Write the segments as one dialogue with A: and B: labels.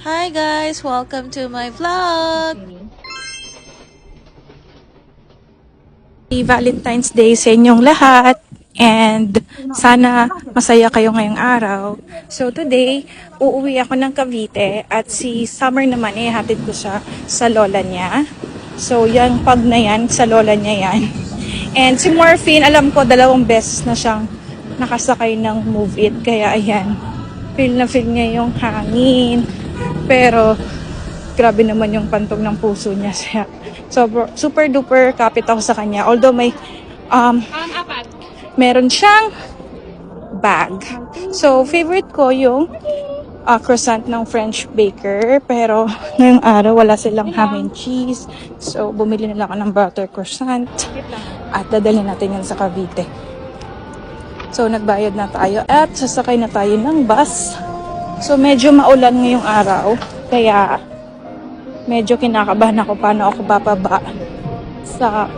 A: Hi guys! Welcome to my vlog!
B: Happy Valentine's Day sa inyong lahat and sana masaya kayo ngayong araw. So today, uuwi ako ng Cavite at si Summer naman hatid ko siya sa lola niya. So yung pag na yan, sa lola niya yan. And si Morphine, alam ko 2 beses na siyang nakasakay ng Move It. Kaya ayan, feel na feel niya yung hangin. Pero grabe naman yung pantog ng puso niya. So, super duper kapit ako sa kanya. Although may meron siyang bag. So, favorite ko yung croissant ng French baker. Pero ngayong araw wala silang ham and cheese. So, bumili na lang ako ng butter croissant. At dadalhin natin yan sa Cavite. So, nagbayad na tayo at sasakay na tayo ng bus. So, medyo maulan ngayong araw. Kaya, medyo kinakabahan ako paano ako bababa sa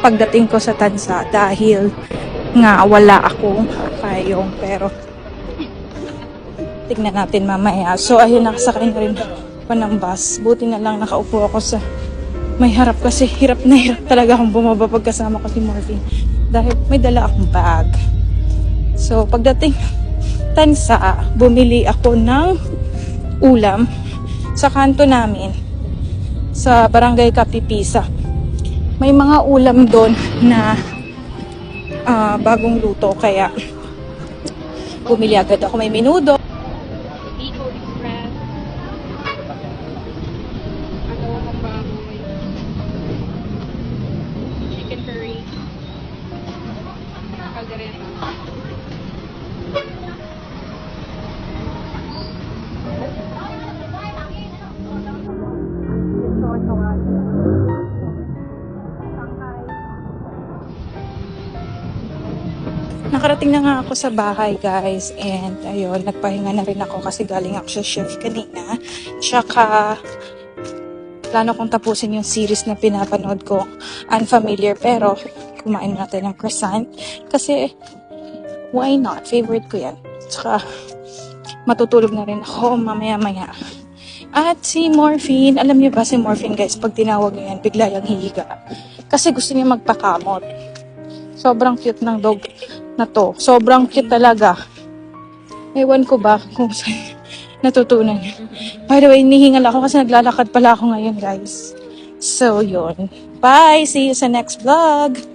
B: pagdating ko sa Tansa dahil nga wala akong payong. Pero, tignan natin mamaya. So, ayun, nakasakay na rin pa ng bus. Buti na lang nakaupo ako sa may harap kasi hirap na hirap talaga akong bumaba pagkasama ko si Morphine. Dahil may dala akong bag. So, pagdating Tansa, bumili ako ng ulam sa kanto namin sa Barangay Kapipisa. May mga ulam doon na bagong luto kaya bumili agad ako. May menudo,
C: Bicol Express, adobong baboy, chicken curry, caldereta.
B: Nakarating na nga ako sa bahay, guys. And ayun, nagpahinga na rin ako kasi galing ako sa chef kanina. Tsaka, plano kong tapusin yung series na pinapanood ko, Unfamiliar. Pero, kumain natin ng croissant. Kasi, why not? Favorite ko yan. Tsaka, matutulog na rin ako mamaya-maya. At si Morphine, alam niyo ba si Morphine, guys, pag tinawag niya yan, bigla yung hihiga. Kasi gusto niya magpakamot. Sobrang cute ng dog na to. Sobrang cute talaga. Ewan ko ba kung saan natutunan niya. By the way, nihingal ako kasi naglalakad pala ako ngayon, guys. So, yun. Bye! See you sa next vlog!